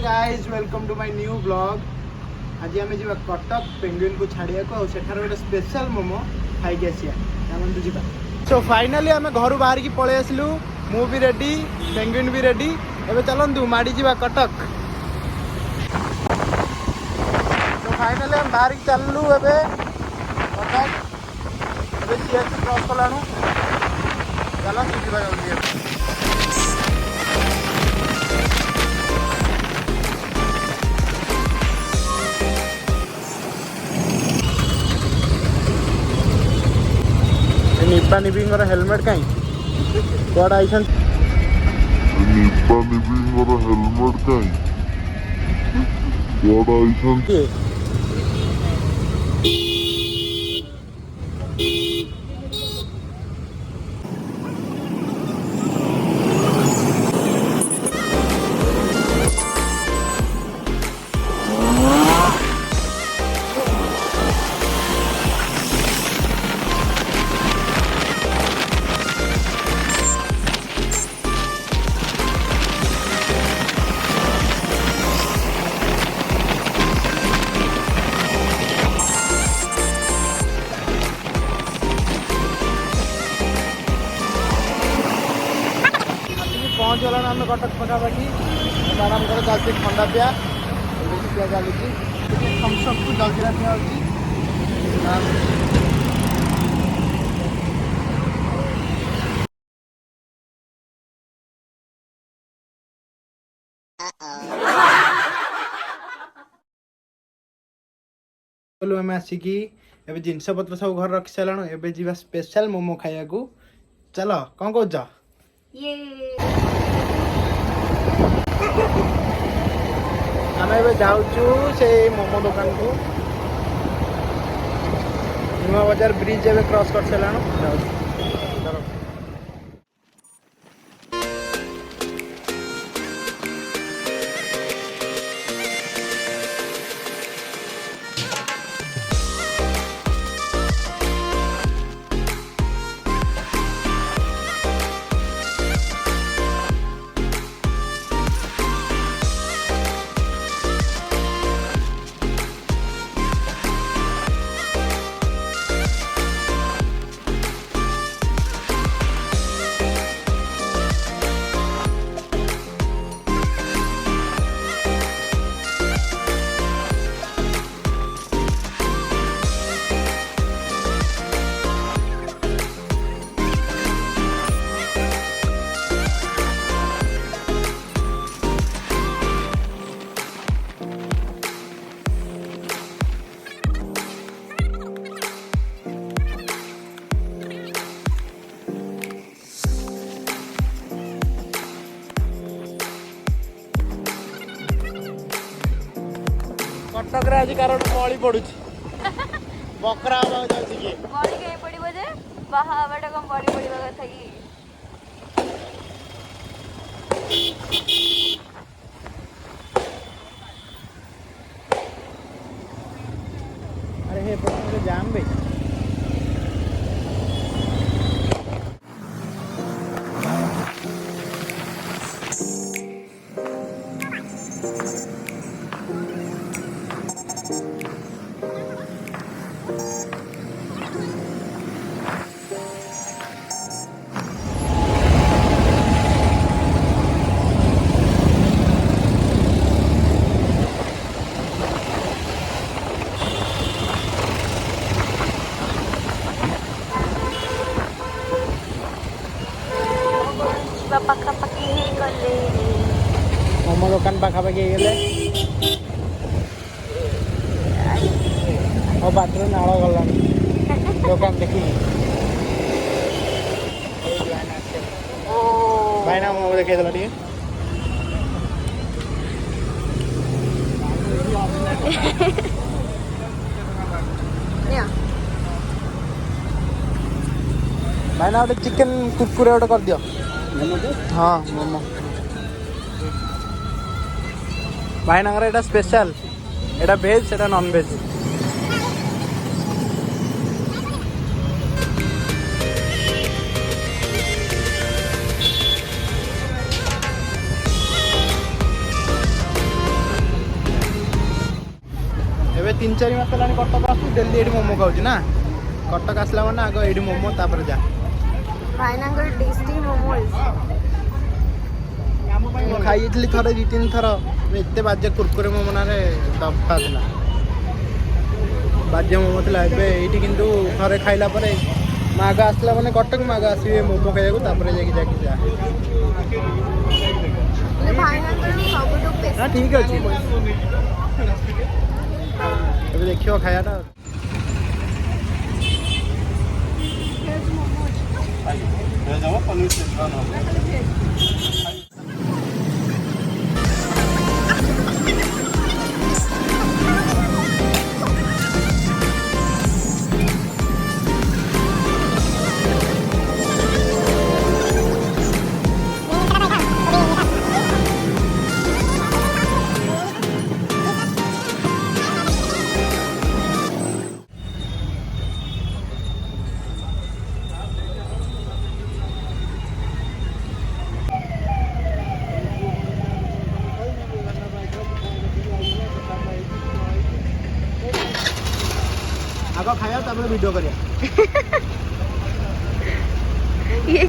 Guys welcome to my new blog. आज आम जा कटक पेंगुइन को छाड़िया को सेठार गोटे स्पेशल मोमो खाई आसिया जी। सो फाइनाली आम घर बाहर की पलि आसलु। मु भी रेडी, पेंगुइन भी रेडी। एबे चलंतु माड़ी जीवा कटक। तो फाइनाली हम बाहर की चललु एबे कटक। एबे सीएसटी क्रॉस कलानु। चलो सीधा जल्दी। निब्बा निबिंगर हेलमेट कहीं कुआडा आइसन। निब्बा निबिंगर हेलमेट कहीं कुआडा आइसन के पहुँच गला आम कटक पखापाखि। मैडम को चलती ठंडा पिया पिया चलती थम्सअप को जल्दी पिया आम आसिकी एवं जिनस पत्र सब घर रखी सारा। एवं जी स्पेशल मोमो खाया को। चल कौन कौच आम ए जाऊँ से मोमो दुकान को। नुआ बाजार ब्रिज एवं क्रॉस कर सारा। कटक आज कारण मली पड़ू बकरा मली कहीं पड़ो जे बाहाटा कम बड़ी पड़ा कथा कि अरे हे प्रथम जाम भाई। पाखापाखि मोमो दुकान पाखापाखि बाटर नाड़ गला दुकान देखी भाईना मोमो देखा टे भाईना गोटे चिकेन कुरकुरे गोटे कर दियो। हाँ मोमो भाईना एटा स्पेशल एटा भेज सेटा नॉन भेज। 3-4 मास हेलानी कटक आसु डेली एठी मोमो खाउची ना कटक आसला माने आगो एठी मोमो तापर जा भाईनांगर टेस्टी मोमोज ମୁଁ ଖାଇଥିଲି ଥରେ 2-3 ଥର ଏତେ ବାଜେ କୁରକୁରେ ମୋମो ନାରେ ଦଫା ଥିଲା ବାଜେ ମୋମो ଥିଲା ଏବେ ଏଇଠି କିନ୍ତୁ ଥରେ ଖାଇଲା ପରେ ମାଗ ଆସିଲା ମାନେ କଟକ ମାଗ ଆସିବେ ମୋମୋ ଖାଇବାକୁ ତାପରେ ଯାଇକି ଯା भाईनांगर सबुठु बेस्ट ନା ଠିକ୍ ଅଛି ଏବେ ଦେଖିବ ଖାଇବାଟା आगो खाया तापर वीडियो करिया ये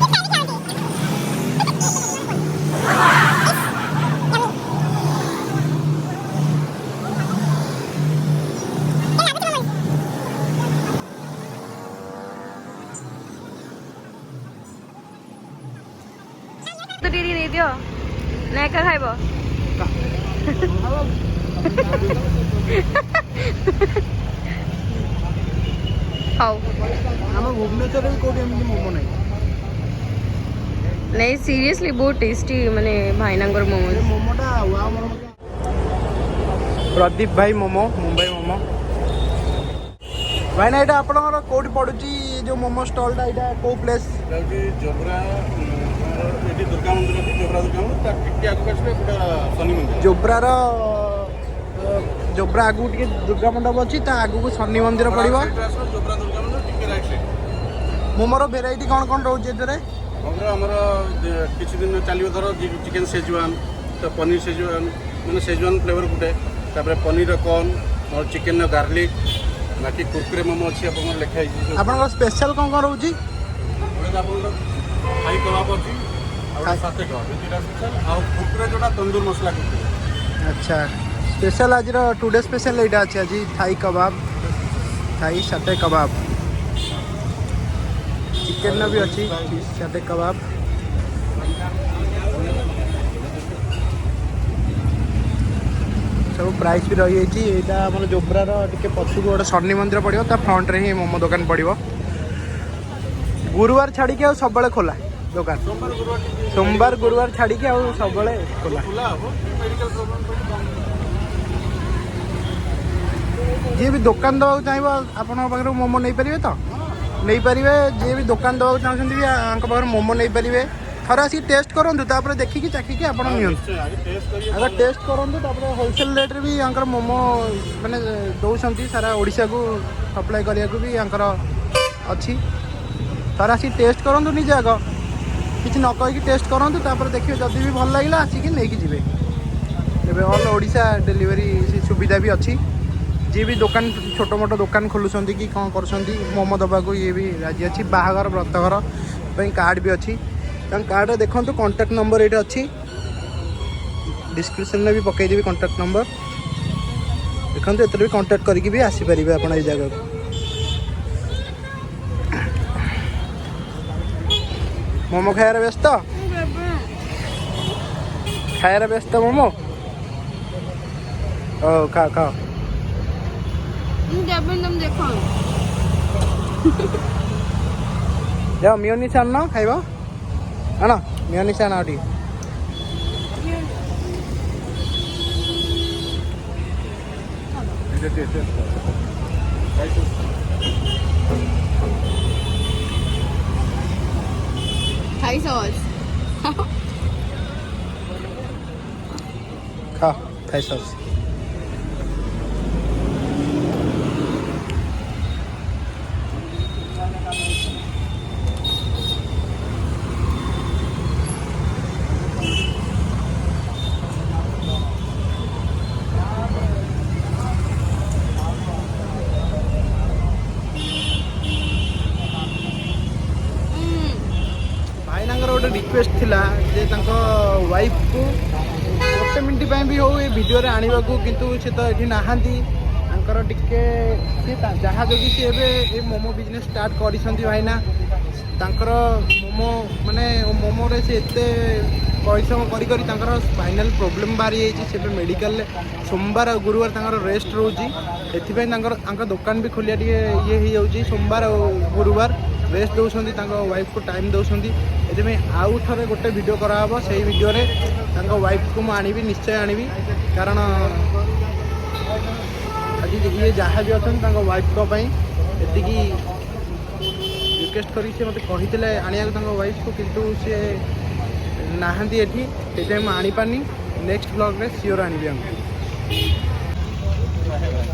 तो दीदी दे दियो नहीं का खाइबो हाउ हम भुवनेश्वर भी कोडी एमनी मोमो नहीं सीरियसली बहुत टेस्टी माने भाईनांगर मोमोज मोमोटा वाओ मोर प्रदीप भाई मोमो मुंबई मोमो भाई ना एटा आपनकर कोडी पडुची जो मोमो स्टॉलटा एटा को प्लेस जोब्रा एटी दुर्गा मंदिर अछि जोब्रा दुर्गा मंदिर ता टिके आगु कसबे पुरा शनि मंदिर जोब्रा आगु टिके दुर्गा मंडप अछि ता आगु को शनि मंदिर पड़िबो जोब्रा दुर्गा मंदिर टिके राइट साइड मोमोर वेराइटी कोन कोन रहउची एतरे हमर किछि दिन चलियो धरो चिकन सेजवान तो पनीर सेजवान माने सेजवान फ्लेवर गुटे तापर पनीर कॉर्न और चिकन गार्लिक बाकी कुरकुरे मोमो अछि अपन लेखा है आपनकर स्पेशल कोन कोन रहउची हाई कबाब अछि और साथे कबाब दुटा स्पेशल और कुरकुरे जोटा तंदूर मसला कुरकुरे अच्छा स्पेशल आज टुडे स्पेशल एटा अछि आज थाई कबाब थाई साथे कबाब चिकन भी अच्छी साथे कबाब सब प्राइस भी रही है यहाँ जोब्रार टिके पछू गोटे शनि मंदिर पड़ो फ्रंट रे ही मोमो दुकान पड़ो गुरुवार छाड़ी सब खोला दुकान सोमवार गुरुवार छाड़ी सब खोला जी भी दुकान देवा चाहिए आपण मोमो नहीं पारे तो नहीं पारे जी भी दुकान देवा चाहते भी पाखे मोमो नहीं पारे थोड़ा आसिक टेस्ट करूँ तापर देखिकी चाखिकी आप अगर टेस्ट करूँ होलसेल रेट्रे भी यहाँ मोमो मैंने दौरान सारा ओडिशा को सप्लाई करने को भी यहाँ अच्छी थोड़ा आसिक टेस्ट करूँ निजे आग कि न कहीकि टेस्ट करूँ तापर देखिए जदि भी भल लगे आसिक नहीं जी ऑल ओडिशा डिलीवरी सुविधा भी अच्छी जी भी दुकान छोट मोट दुकान खोलुंट कि कौन कर मोमो दबा को ये भी राजी अच्छी बाहागर व्रतघर कार्ड भी अच्छी कार्ड देखो कॉन्टैक्ट नंबर ये अच्छी डिस्क्रिप्शन में भी पकईदेवी कॉन्टैक्ट नंबर देखो ये भी कॉन्टैक्ट करके भी आसीपारे आप जगह को मोमो खायार व्यस्त खायार व्यस्त मोमो ओ खा खा देखो जाओ मियोनिस आन खाइब आण मियोनिस आण टी थाई सॉस खा थाई सॉस रिक्वेस्ट थिला जे तांको वाइफ को गोटे मिनट भी हो ये वीडियो रे आनिबा को किंतु से तो एठी नाहांती तांकर टिके से जहाँ जोगी से एबे ए मोमो बिजनेस स्टार्ट करिसंती भाईना तांकर मोमो माने मोमो रे से एते परिश्रम करी करी तांकर फाइनल प्रॉब्लम बारी जाइए से मेडिकल सोमवार और गुरुवार तांकर रेस्ट रोची एथिपाई तांकर दुकान भी खोलिया टिके ये हो जाउची सोमवार और गुरुवार रेस्ट दौरान तांको वाइफ को टाइम दौरान एथि आउ थे गोटे वीडियो कराब से वीडियो रे तांको वाइफ को मुझे आनिबी निश्चय आनिबी कारण आज ये जहाँ भी अच्छा वाइफ को एति रिक्वेस्ट करी से मत कही आनिया वाइफ को किंतु सी नाहांती एठी से मुझे आनीपारनी नेक्स्ट ब्लॉग रे सियोर आनिबी हम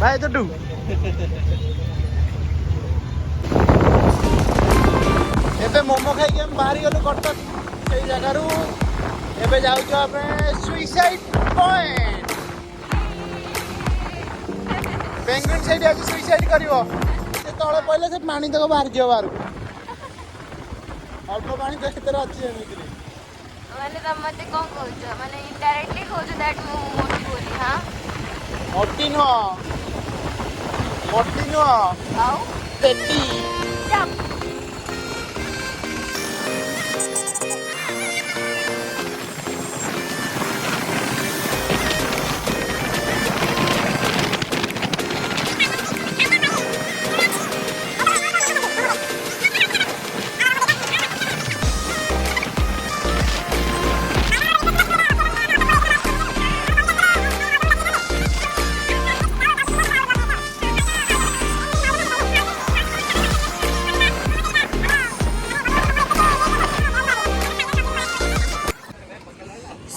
बाय टू एबे मोमो खाई हम बाहरी गलु कटक से जगार एबे जाऊँ आम सुइसाइड पॉइंट पेंगुइन से आज सुइसाइड कर तले पड़े से पानी तक बाहर जाओ बाहर अल्प पानी तो क्षेत्र अच्छी एमती माने तब मते कौन कहछ माने इनडायरेक्टली कहछ दैट मु मोटी बोली हां मोटी नो आउ पेटी चप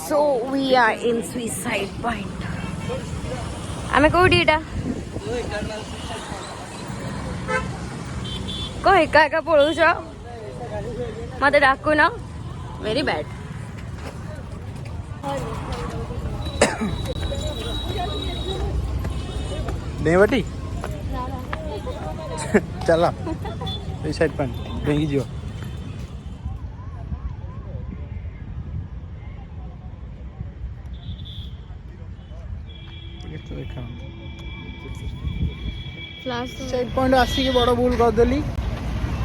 So we are in suicide point. आमे कोडी एटा को एका एका पळुछ मते डाकू ना वेरी बैड नहीं बटी चला सुइसाइड पॉइंट डेंगी जीव सुइसाइड पॉइंट आसिक बड़ भूल करदेली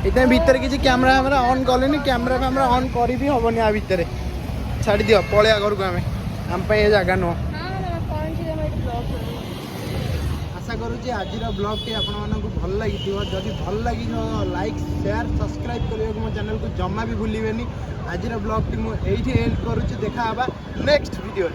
इतने भीतर किसी कैमरा वैमरा ऑन कले कैमरा फैमरा ऑन करी भी हेनी आ भितर छाड़ी दियो पलैया घर को आम ये जगह नुह आशा करुँचे आज ब्लॉग टी आपको भल लगी जदि भल लगी लाइक शेयर सब्सक्राइब करने को मो चैनल को जमा भी भूलें आज ब्लॉग टी मुझे एंड करुँच देखा नेक्स्ट वीडियो।